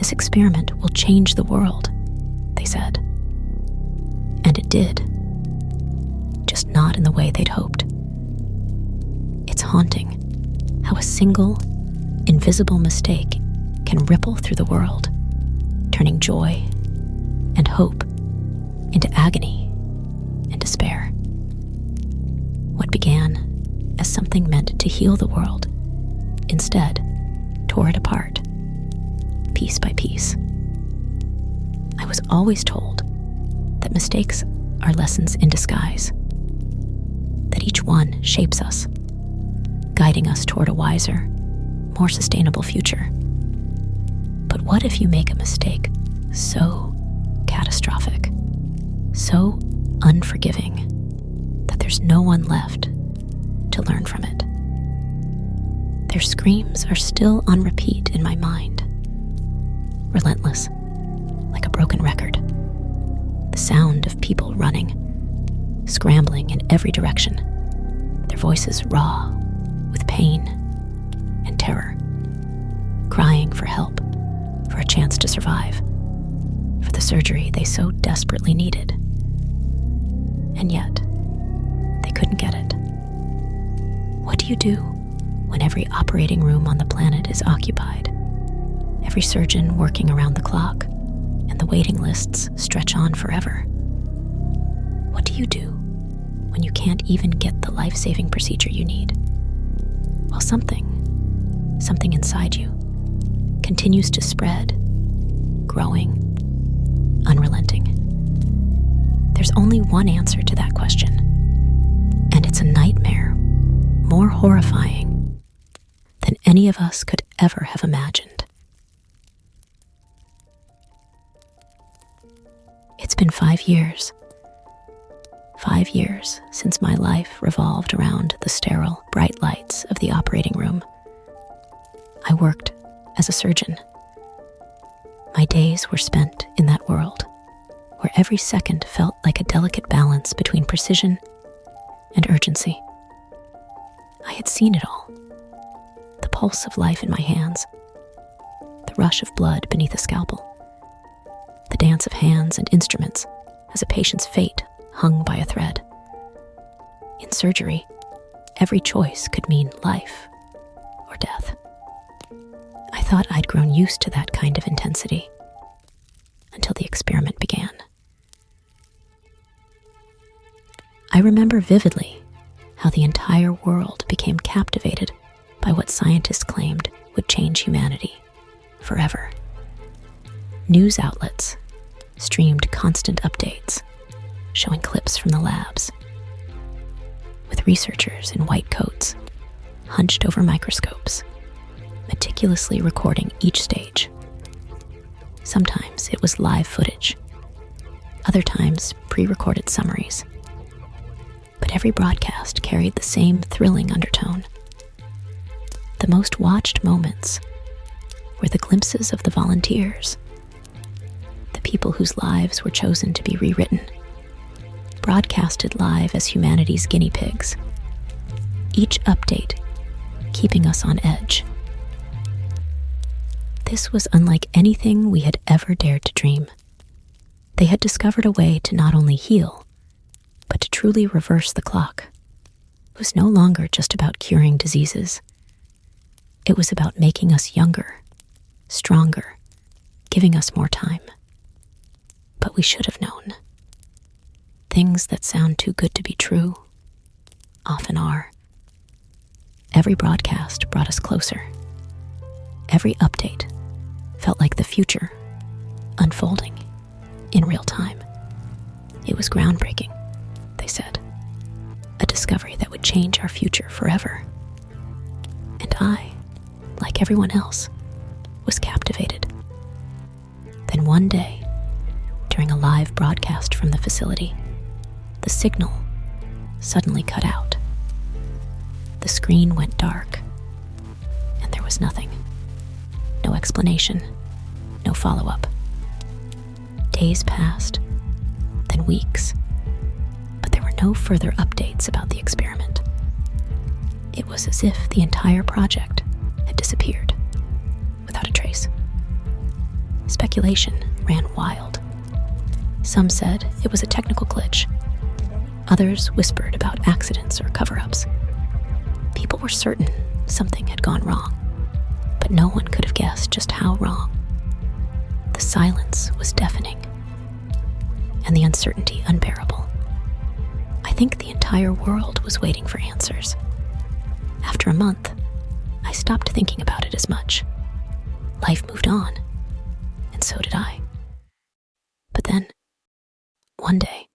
"This experiment will change the world," they said. And it did. Just not in the way they'd hoped. It's haunting how a single, invisible mistake can ripple through the world, turning joy and hope into agony and despair. What began as something meant to heal the world instead tore it apart, piece by piece. I was always told that mistakes are lessons in disguise, that each one shapes us, guiding us toward a wiser, more sustainable future. But what if you make a mistake so catastrophic, so unforgiving, that there's no one left to learn from it? Their screams are still on repeat in my mind, relentless, like a broken record. The sound of people running, scrambling in every direction, their voices raw with pain and terror, crying for help, for a chance to survive, for the surgery they so desperately needed. And yet, they couldn't get it. What do you do when every operating room on the planet is occupied, every surgeon working around the clock, and the waiting lists stretch on forever? What do you do when you can't even get the life-saving procedure you need, while something inside you continues to spread, growing, unrelenting? There's only one answer to that question, and it's a nightmare more horrifying than any of us could ever have imagined. It's been 5 years. 5 years since my life revolved around the sterile, bright lights of the operating room. I worked as a surgeon. My days were spent in that world, where every second felt like a delicate balance between precision and urgency. I had seen it all. The pulse of life in my hands, the rush of blood beneath a scalpel, the dance of hands and instruments as a patient's fate hung by a thread. In surgery, every choice could mean life or death. I thought I'd grown used to that kind of intensity until the experiment began. I remember vividly how the entire world became captivated by what scientists claimed would change humanity forever. News outlets streamed constant updates, showing clips from the labs, with researchers in white coats, hunched over microscopes, meticulously recording each stage. Sometimes it was live footage, other times pre-recorded summaries. But every broadcast carried the same thrilling undertone. The most watched moments were the glimpses of the volunteers, the people whose lives were chosen to be rewritten, broadcasted live as humanity's guinea pigs, each update keeping us on edge. This was unlike anything we had ever dared to dream. They had discovered a way to not only heal, but to truly reverse the clock. It was no longer just about curing diseases. It was about making us younger, stronger, giving us more time. But we should have known. Things that sound too good to be true often are. Every broadcast brought us closer. Every update felt like the future unfolding in real time. It was groundbreaking, they said. A discovery that would change our future forever. And I, like everyone else, was captivated. Then one day, during a live broadcast from the facility, the signal suddenly cut out. The screen went dark, and there was nothing. No explanation, no follow-up. Days passed, then weeks, but there were no further updates about the experiment. It was as if the entire project had disappeared without a trace. speculation ran wild. Some said it was a technical glitch. Others whispered about accidents or cover-ups. People were certain something had gone wrong, but no one could have guessed just how wrong. The silence was deafening, and the uncertainty unbearable. I think the entire world was waiting for answers. After a month, I stopped thinking about it as much. Life moved on, and so did I. But then, one day,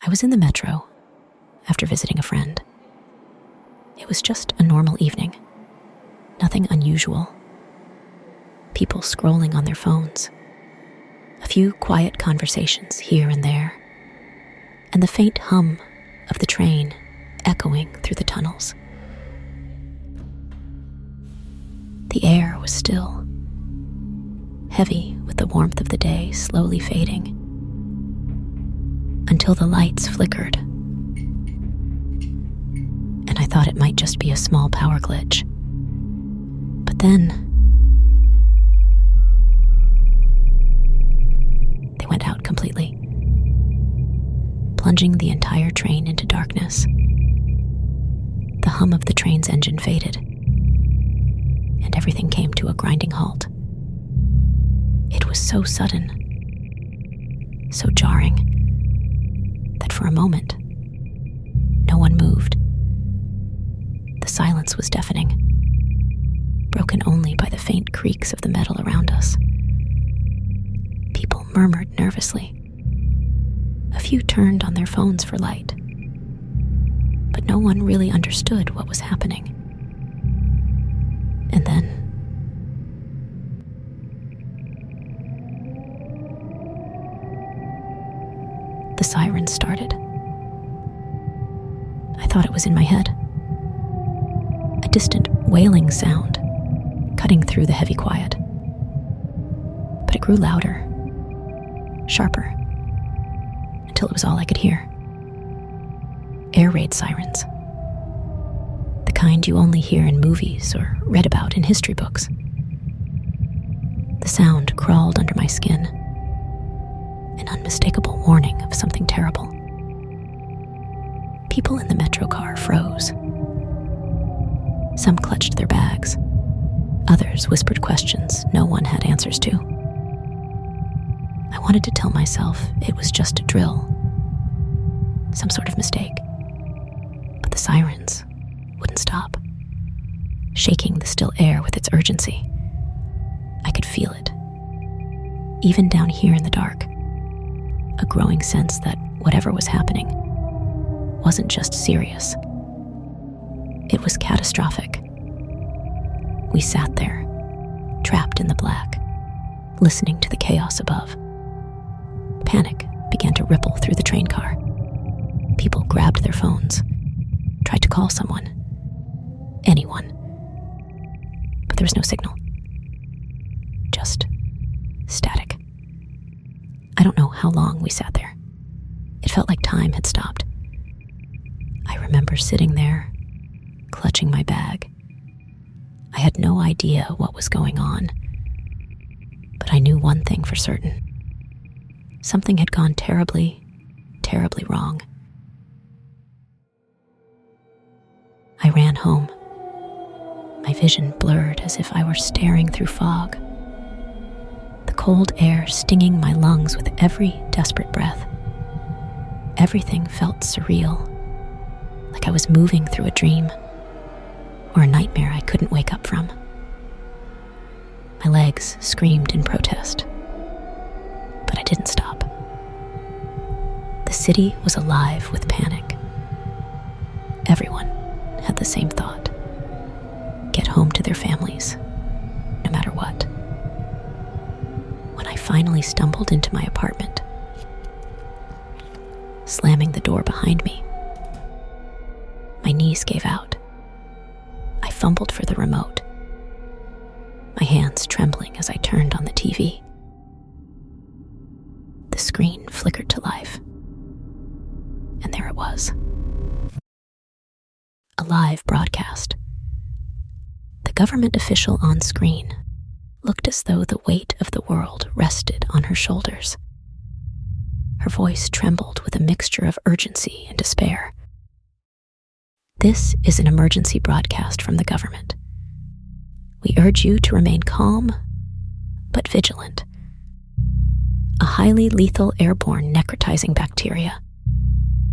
I was in the metro after visiting a friend. It was just a normal evening, nothing unusual. People scrolling on their phones, a few quiet conversations here and there, and the faint hum of the train echoing through the tunnels. The air was still, heavy with the warmth of the day slowly fading, until the lights flickered, and I thought it might just be a small power glitch. But then, they went out completely, plunging the entire train into darkness. The hum of the train's engine faded, and everything came to a grinding halt. It was so sudden, so jarring, that for a moment, no one moved. The silence was deafening, broken only by the faint creaks of the metal around us. People murmured nervously. A few turned on their phones for light, but no one really understood what was happening. And then, the sirens started. I thought it was in my head. A distant wailing sound cutting through the heavy quiet. But it grew louder, sharper, until it was all I could hear. Air raid sirens. The kind you only hear in movies or read about in history books. The sound crawled under my skin, an unmistakable warning of something terrible. People in the metro car froze. Some clutched their bags. Others whispered questions no one had answers to. I wanted to tell myself it was just a drill, some sort of mistake. But the sirens wouldn't stop, shaking the still air with its urgency. I could feel it, even down here in the dark, a growing sense that whatever was happening wasn't just serious. It was catastrophic. We sat there, trapped in the black, listening to the chaos above. Panic began to ripple through the train car. People grabbed their phones, tried to call someone, anyone. But there was no signal. Just static. I don't know how long we sat there. It felt like time had stopped. I remember sitting there, clutching my bag. I had no idea what was going on, but I knew one thing for certain. Something had gone terribly, terribly wrong. I ran home, my vision blurred as if I were staring through fog. The cold air stinging my lungs with every desperate breath. Everything felt surreal, like I was moving through a dream or a nightmare I couldn't wake up from. My legs screamed in protest, but I didn't stop. The city was alive with panic. Everyone had the same thought: get home to their families, no matter what. When I finally stumbled into my apartment, slamming the door behind me, my knees gave out. I fumbled for the remote, my hands trembling as I turned on the TV. The screen flickered to life, and there it was. A live broadcast. The government official on screen looked as though the weight of the world rested on her shoulders. Her voice trembled with a mixture of urgency and despair. "This is an emergency broadcast from the government. We urge you to remain calm, but vigilant. A highly lethal airborne necrotizing bacteria,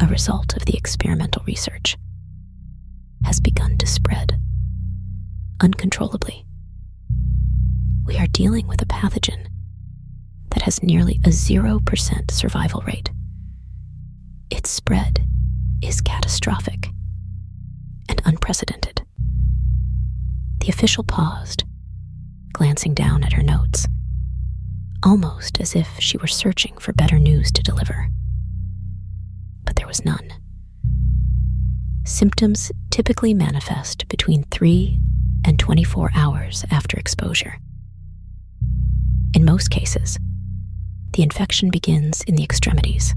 a result of the experimental research, has begun to spread uncontrollably. We are dealing with a pathogen that has nearly a 0% survival rate. Its spread is catastrophic and unprecedented." The official paused, glancing down at her notes, almost as if she were searching for better news to deliver. But there was none. Symptoms typically manifest between 3 and 24 hours after exposure. In most cases, the infection begins in the extremities,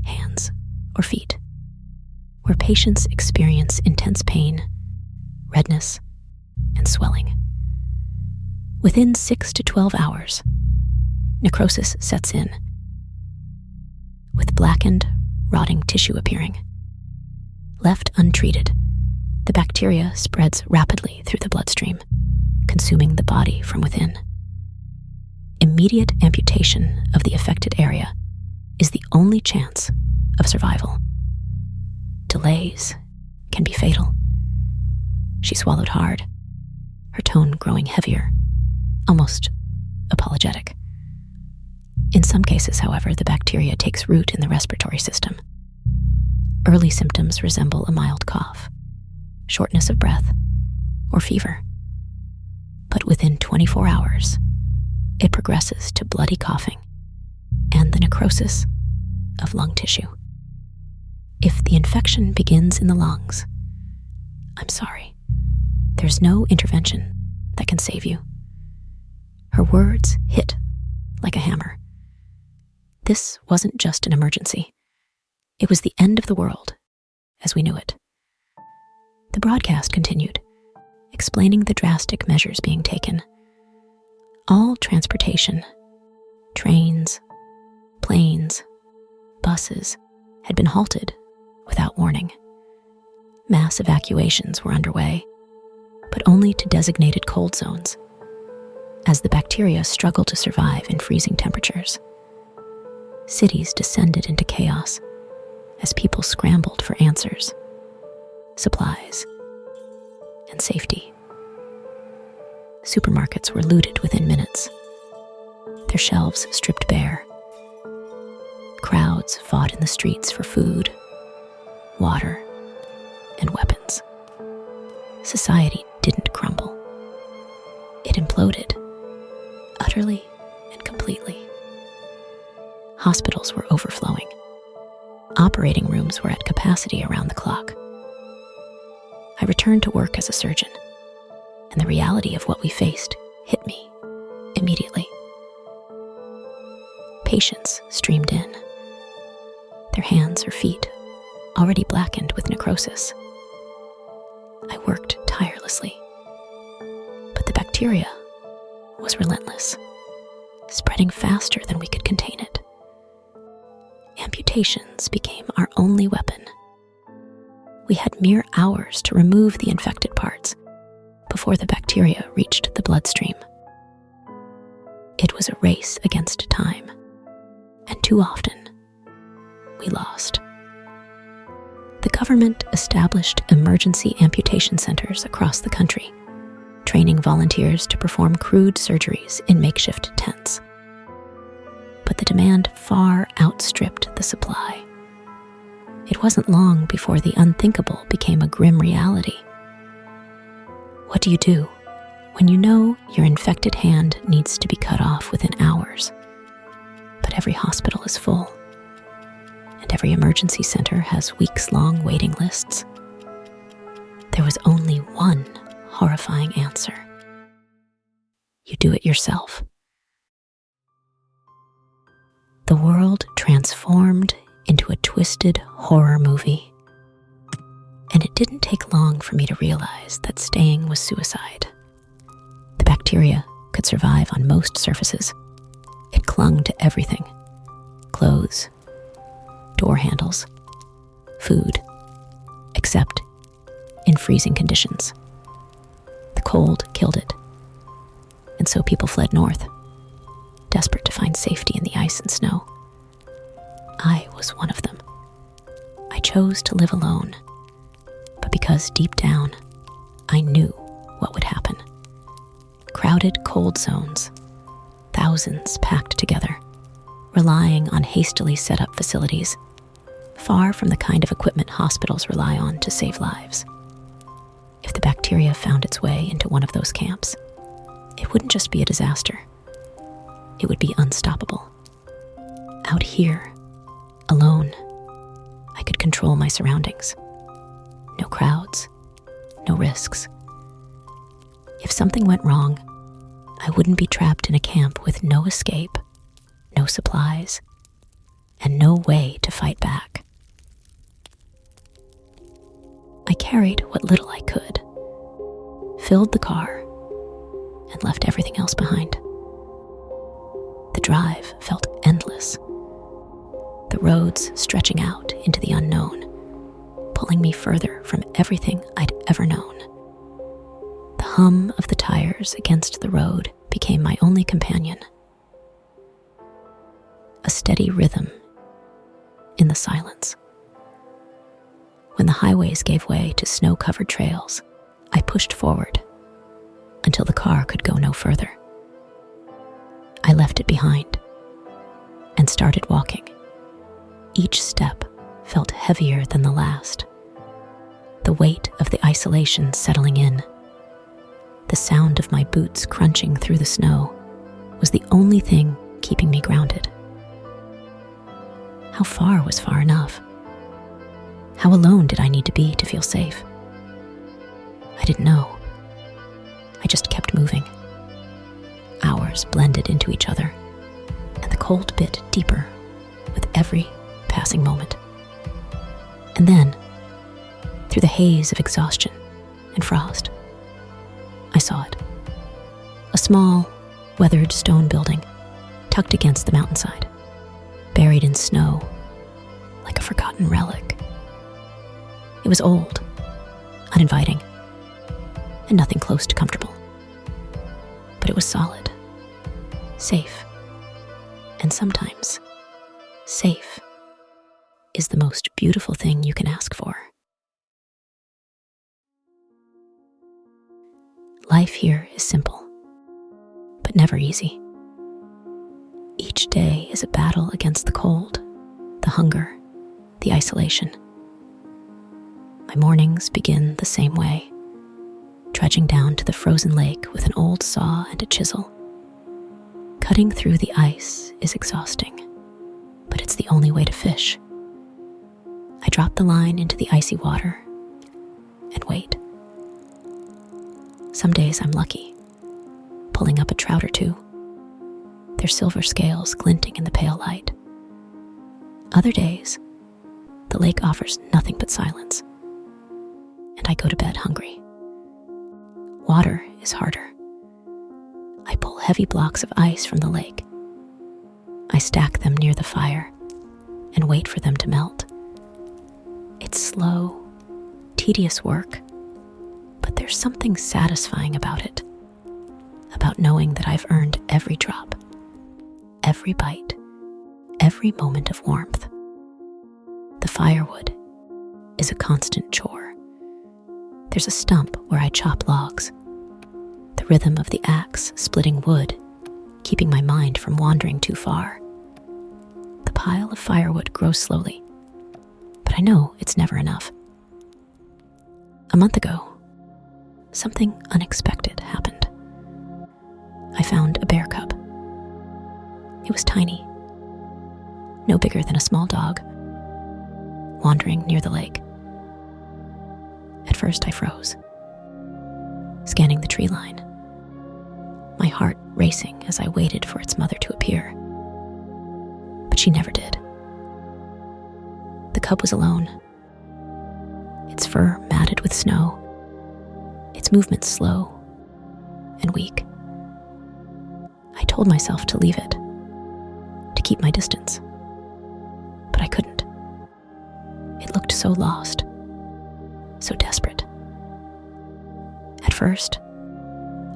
hands or feet, where patients experience intense pain, redness, and swelling. Within 6 to 12 hours, necrosis sets in, with blackened, rotting tissue appearing. Left untreated, the bacteria spreads rapidly through the bloodstream, consuming the body from within. Immediate amputation of the affected area is the only chance of survival. Delays can be fatal. She swallowed hard, her tone growing heavier, almost apologetic. In some cases, however, the bacteria takes root in the respiratory system. Early symptoms resemble a mild cough, shortness of breath, or fever. But within 24 hours, it progresses to bloody coughing and the necrosis of lung tissue. If the infection begins in the lungs, I'm sorry, there's no intervention that can save you. Her words hit like a hammer. This wasn't just an emergency. It was the end of the world as we knew it. The broadcast continued, explaining the drastic measures being taken. All transportation, trains, planes, buses, had been halted without warning. Mass evacuations were underway, but only to designated cold zones, as the bacteria struggle to survive in freezing temperatures. Cities descended into chaos as people scrambled for answers, supplies, and safety. Supermarkets were looted within minutes, their shelves stripped bare. Crowds fought in the streets for food, water, and weapons. Society didn't crumble. It imploded, utterly and completely. Hospitals were overflowing. Operating rooms were at capacity around the clock. I returned to work as a surgeon, and the reality of what we faced hit me immediately. Patients streamed in, their hands or feet already blackened with necrosis. I worked tirelessly, but the bacteria was relentless, spreading faster than we could contain it. Amputations became our only weapon. We had mere hours to remove the infected parts before the bacteria reached the bloodstream. It was a race against time, and too often, we lost. The government established emergency amputation centers across the country, training volunteers to perform crude surgeries in makeshift tents. But the demand far outstripped the supply. It wasn't long before the unthinkable became a grim reality. What do you do when you know your infected hand needs to be cut off within hours, but every hospital is full, and every emergency center has weeks-long waiting lists? There was only one horrifying answer. You do it yourself. The world transformed into a twisted horror movie. And it didn't take long for me to realize that staying was suicide. The bacteria could survive on most surfaces. It clung to everything: clothes, door handles, food, except in freezing conditions. The cold killed it, and so people fled north, desperate to find safety in the ice and snow. I was one of them. I chose to live alone, but because deep down, I knew what would happen. Crowded cold zones, thousands packed together, relying on hastily set up facilities, far from the kind of equipment hospitals rely on to save lives. If the bacteria found its way into one of those camps, it wouldn't just be a disaster. It would be unstoppable. Out here, alone, I could control my surroundings. No crowds, no risks. If something went wrong, I wouldn't be trapped in a camp with no escape, no supplies, and no way to fight back. I carried what little I could, filled the car, and left everything else behind. The drive felt endless, the roads stretching out into the unknown, pulling me further from everything I'd ever known. The hum of the tires against the road became my only companion. A steady rhythm in the silence. When the highways gave way to snow-covered trails, I pushed forward until the car could go no further. I left it behind and started walking. Each step felt heavier than the last. The weight of the isolation settling in, the sound of my boots crunching through the snow, was the only thing keeping me grounded. How far was far enough? How alone did I need to be to feel safe? I didn't know. I just kept moving. Hours blended into each other, and the cold bit deeper with every passing moment. And then, through the haze of exhaustion and frost, I saw it. A small, weathered stone building tucked against the mountainside, buried in snow like a forgotten relic. It was old, uninviting, and nothing close to comfortable. But it was solid, safe, and sometimes safe is the most beautiful thing you can ask for. Life here is simple, but never easy. Each day is a battle against the cold, the hunger, the isolation. My mornings begin the same way, trudging down to the frozen lake with an old saw and a chisel. Cutting through the ice is exhausting, but it's the only way to fish. I drop the line into the icy water and wait. Some days I'm lucky, pulling up a trout or two, their silver scales glinting in the pale light. Other days, the lake offers nothing but silence, and I go to bed hungry. Water is harder. I pull heavy blocks of ice from the lake. I stack them near the fire and wait for them to melt. It's slow, tedious work, but there's something satisfying about it, about knowing that I've earned every drop, every bite, every moment of warmth. The firewood is a constant chore. There's a stump where I chop logs, the rhythm of the axe splitting wood, keeping my mind from wandering too far. The pile of firewood grows slowly, but I know it's never enough. A month ago, something unexpected happened. I found a bear cub. It was tiny, no bigger than a small dog, wandering near the lake. At first I froze, scanning the tree line, my heart racing as I waited for its mother to appear. But she never did. The cub was alone, its fur matted with snow, its movements slow and weak. told myself to leave it, to keep my distance. But I couldn't. It looked so lost, so desperate. At first,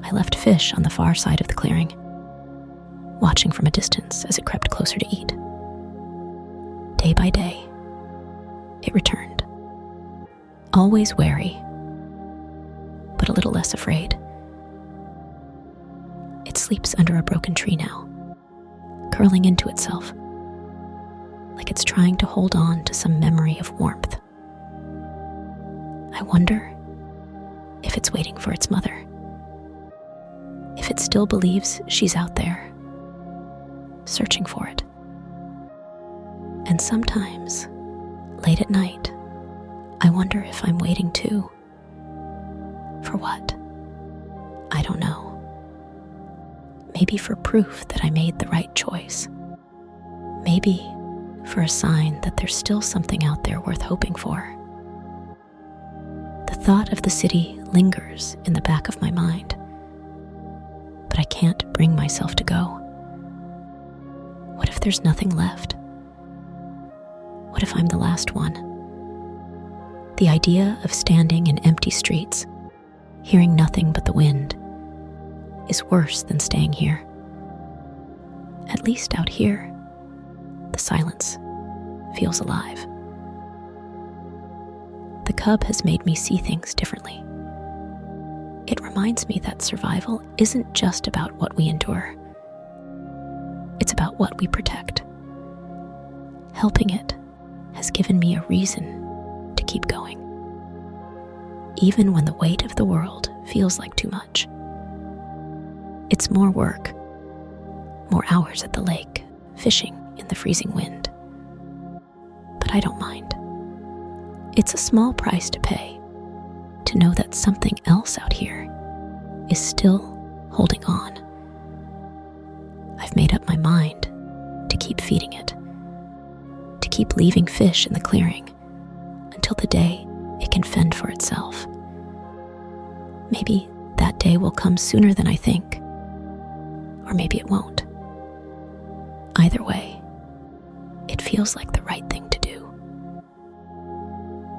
I left fish on the far side of the clearing, watching from a distance as it crept closer to eat. Day by day, it returned, always wary, but a little less afraid. It sleeps under a broken tree now, curling into itself, like it's trying to hold on to some memory of warmth. I wonder if it's waiting for its mother, if it still believes she's out there, searching for it. And sometimes, late at night, I wonder if I'm waiting too. For what? I don't know. Maybe for proof that I made the right choice. Maybe for a sign that there's still something out there worth hoping for. The thought of the city lingers in the back of my mind, but I can't bring myself to go. What if there's nothing left? What if I'm the last one? The idea of standing in empty streets, hearing nothing but the wind, is worse than staying here. At least out here, the silence feels alive. The cub has made me see things differently. It reminds me that survival isn't just about what we endure. It's about what we protect. Helping it has given me a reason to keep going, even when the weight of the world feels like too much. It's more work, more hours at the lake, fishing in the freezing wind. But I don't mind. It's a small price to pay to know that something else out here is still holding on. I've made up my mind to keep feeding it, to keep leaving fish in the clearing until the day it can fend for itself. Maybe that day will come sooner than I think, or maybe it won't. Either way, it feels like the right thing to do.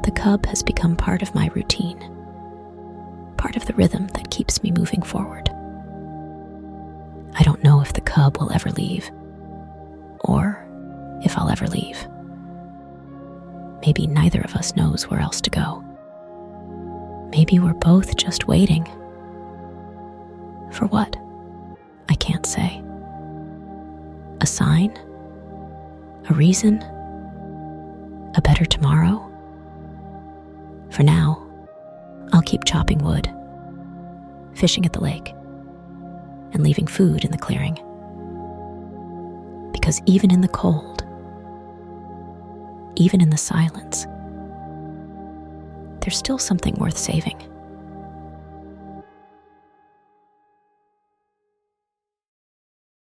The cub has become part of my routine, part of the rhythm that keeps me moving forward. I don't know if the cub will ever leave, or if I'll ever leave. Maybe neither of us knows where else to go. Maybe we're both just waiting. For what? I can't say. A sign? A reason? A better tomorrow? For now, I'll keep chopping wood, fishing at the lake, and leaving food in the clearing. Because even in the cold, even in the silence, there's still something worth saving.